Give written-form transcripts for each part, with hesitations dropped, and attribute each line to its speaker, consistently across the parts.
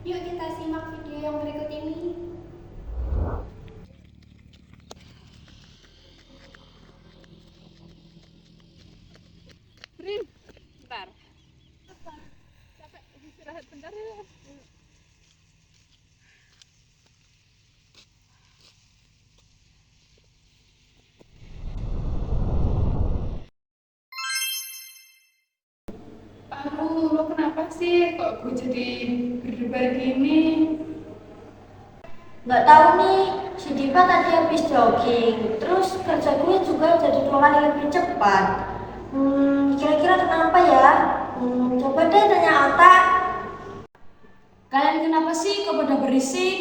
Speaker 1: Yuk kita simak video yang berikut ini.
Speaker 2: Rin, bentar. Capek, istirahat bentar ya. Aduh, lo kenapa sih? Kok gue jadi berdebar gini?
Speaker 3: Nggak tahu nih, si Diva tadi habis jogging, terus kerja gue juga jadi 2 kali lebih cepat. Kira-kira kenapa ya? Coba deh tanya otak.
Speaker 2: Kalian kenapa sih kok pada berisik?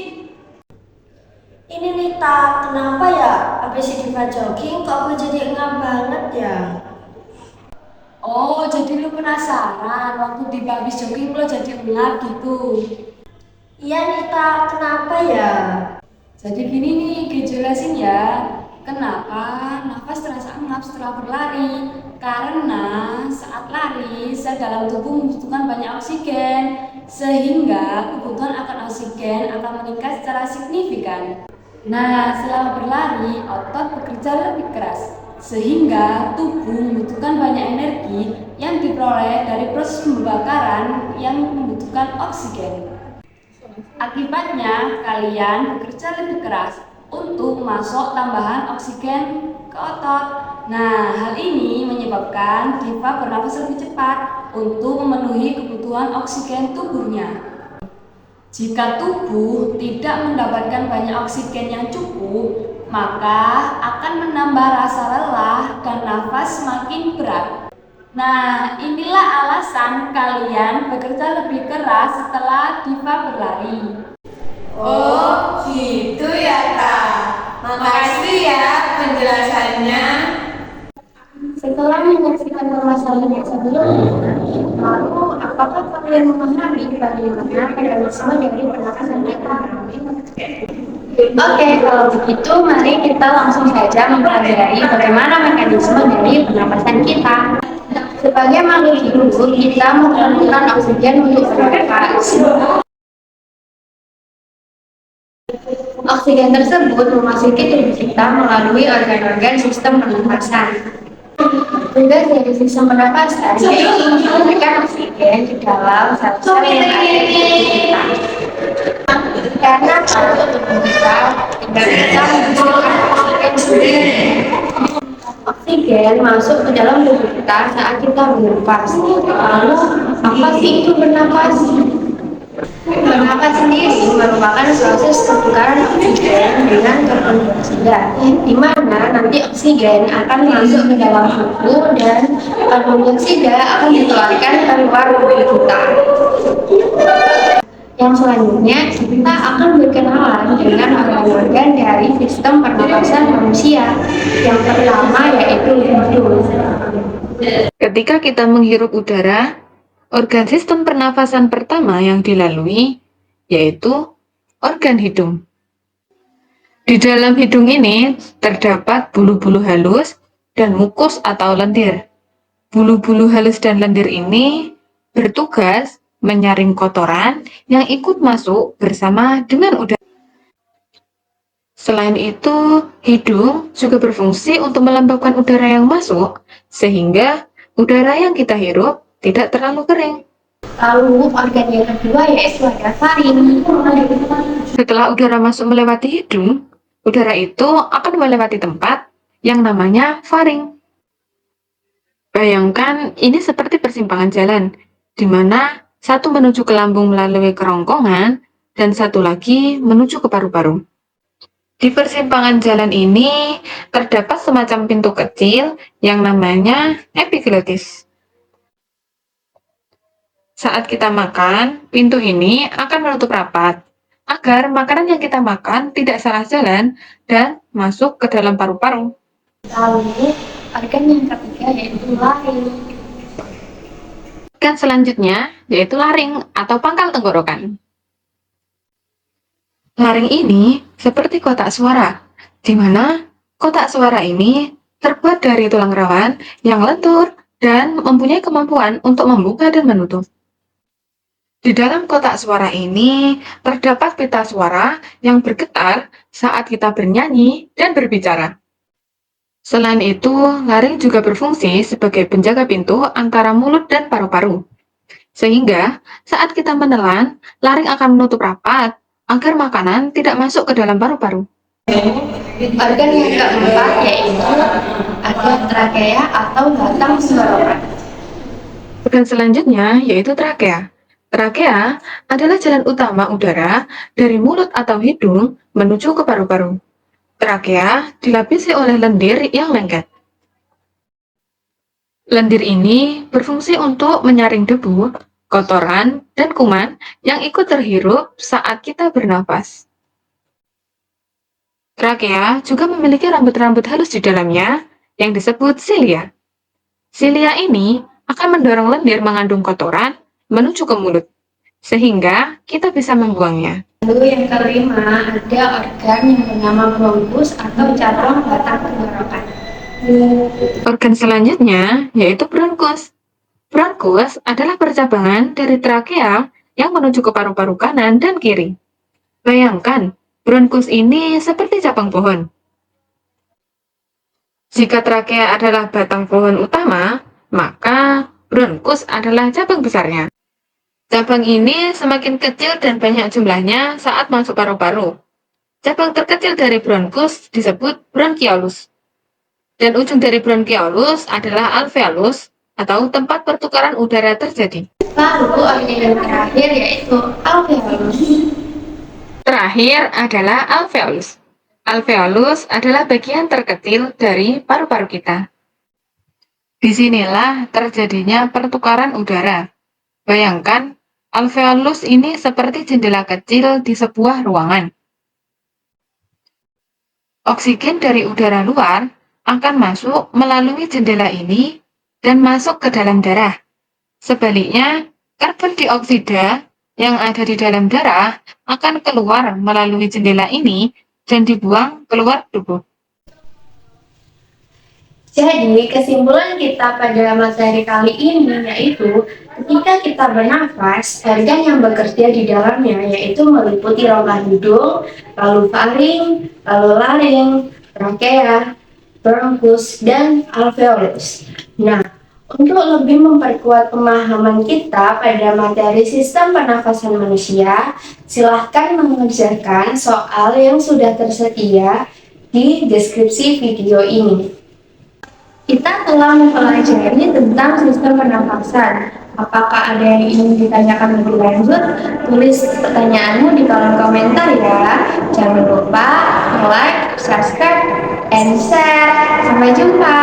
Speaker 3: Ini Nita, kenapa ya? Habis si Diva jogging, kok gue jadi engap banget ya?
Speaker 2: Oh, jadi lu penasaran waktu di habis jogging lo jadi ngap gitu.
Speaker 3: Iya Nita, kenapa ya?
Speaker 2: Jadi gini nih, gue jelasin ya. Kenapa nafas terasa ngap setelah berlari? Karena saat lari, sel dalam tubuh membutuhkan banyak oksigen, sehingga kebutuhan akan oksigen akan meningkat secara signifikan. Nah, selama berlari, otot bekerja lebih keras, sehingga tubuh membutuhkan banyak energi yang diperoleh dari proses pembakaran yang membutuhkan oksigen. Akibatnya, kalian bekerja lebih keras untuk masuk tambahan oksigen ke otot. Nah, hal ini menyebabkan Diva bernafas lebih cepat untuk memenuhi kebutuhan oksigen tubuhnya. Jika tubuh tidak mendapatkan banyak oksigen yang cukup, maka akan menambah rasa lelah dan nafas semakin berat. Nah, inilah alasan kalian bekerja lebih keras setelah Diva berlari.
Speaker 4: Oh, gitu ya, Kak. Makasih ya penjelasannya.
Speaker 3: Setelah menyaksikan permasalahan yang sebelumnya, lalu apakah kalian memahami bagaimana mekanisme dari pernapasan kita? Oke, kalau begitu mari kita langsung saja mempelajari bagaimana mekanisme dari pernapasan kita. Sebagai makhluk hidup, kita memerlukan oksigen untuk bernafas. Oksigen tersebut memasuki tubuh kita melalui organ-organ sistem pernapasan. Tugas dari sistem pernapasan yaitu memberikan oksigen di dalam sel-sel yang ada di tubuh kita. Karena kalau tubuh kita tidak bisa menghasilkan oksigen sendiri, oksigen masuk ke dalam tubuh kita saat kita bernafas. Lalu, apa sih itu bernafas? Bernafas sendiri merupakan proses pertukaran oksigen dengan karbon dioksida, di mana nanti oksigen akan masuk ke dalam tubuh dan karbon dioksida akan dikeluarkan keluar tubuh kita. Yang selanjutnya, kita akan berkenalan dengan organ-organ dari sistem pernapasan manusia. Yang pertama yaitu hidung.
Speaker 5: Ketika kita menghirup udara, organ sistem pernafasan pertama yang dilalui yaitu organ hidung. Di dalam hidung ini terdapat bulu-bulu halus dan mukus atau lendir. Bulu-bulu halus dan lendir ini bertugas menyaring kotoran yang ikut masuk bersama dengan udara. Selain itu, hidung juga berfungsi untuk melembabkan udara yang masuk, sehingga udara yang kita hirup tidak terlalu kering.
Speaker 3: Lalu organ yang kedua yaitu ada faring.
Speaker 5: Setelah udara masuk melewati hidung, udara itu akan melewati tempat yang namanya faring. Bayangkan ini seperti persimpangan jalan, di mana satu menuju ke lambung melalui kerongkongan dan satu lagi menuju ke paru-paru. Di persimpangan jalan ini terdapat semacam pintu kecil yang namanya epiglotis. Saat kita makan, pintu ini akan menutup rapat agar makanan yang kita makan tidak salah jalan dan masuk ke dalam paru-paru.
Speaker 3: Lalu organ yang ketiga yaitu laring.
Speaker 5: Organ selanjutnya yaitu laring atau pangkal tenggorokan. Laring ini seperti kotak suara, di mana kotak suara ini terbuat dari tulang rawan yang lentur dan mempunyai kemampuan untuk membuka dan menutup. Di dalam kotak suara ini terdapat pita suara yang bergetar saat kita bernyanyi dan berbicara. Selain itu, laring juga berfungsi sebagai penjaga pintu antara mulut dan paru-paru. Sehingga saat kita menelan, laring akan menutup rapat agar makanan tidak masuk ke dalam paru-paru.
Speaker 3: Organ yang keempat yaitu ada trakea atau batang tenggorokan.
Speaker 5: Organ selanjutnya yaitu trakea. Trakea adalah jalan utama udara dari mulut atau hidung menuju ke paru-paru. Trakea dilapisi oleh lendir yang lengket. Lendir ini berfungsi untuk menyaring debu, kotoran, dan kuman yang ikut terhirup saat kita bernafas. Trakea juga memiliki rambut-rambut halus di dalamnya yang disebut silia. Silia ini akan mendorong lendir mengandung kotoran menuju ke mulut, sehingga kita bisa membuangnya.
Speaker 3: Lalu yang kelima ada organ yang bernama bronkus atau cabang batang tenggorokan.
Speaker 5: Organ selanjutnya yaitu bronkus. Bronkus adalah percabangan dari trakea yang menuju ke paru-paru kanan dan kiri. Bayangkan, bronkus ini seperti cabang pohon. Jika trakea adalah batang pohon utama, maka bronkus adalah cabang besarnya. Cabang ini semakin kecil dan banyak jumlahnya saat masuk paru-paru. Cabang terkecil dari bronkus disebut bronkiolus. Dan ujung dari bronkiolus adalah alveolus atau tempat pertukaran udara terjadi.
Speaker 3: Lalu organ yang terakhir yaitu alveolus.
Speaker 5: Terakhir adalah alveolus. Alveolus adalah bagian terkecil dari paru-paru kita. Disinilah terjadinya pertukaran udara. Bayangkan, alveolus ini seperti jendela kecil di sebuah ruangan. Oksigen dari udara luar akan masuk melalui jendela ini dan masuk ke dalam darah. Sebaliknya, karbon dioksida yang ada di dalam darah akan keluar melalui jendela ini dan dibuang keluar tubuh.
Speaker 3: Jadi, kesimpulan kita pada materi kali ini yaitu ketika kita bernafas, organ yang bekerja di dalamnya yaitu meliputi rongga hidung, lalu faring, lalu laring, trakea, bronkus, dan alveolus. Nah, untuk lebih memperkuat pemahaman kita pada materi sistem pernafasan manusia, silahkan mengerjakan soal yang sudah tersedia di deskripsi video ini. Kita telah mempelajari tentang sistem pernafasan. Apakah ada yang ingin ditanyakan lebih lanjut? Tulis pertanyaanmu di kolom komentar ya. Jangan lupa like, subscribe, and share. Sampai jumpa.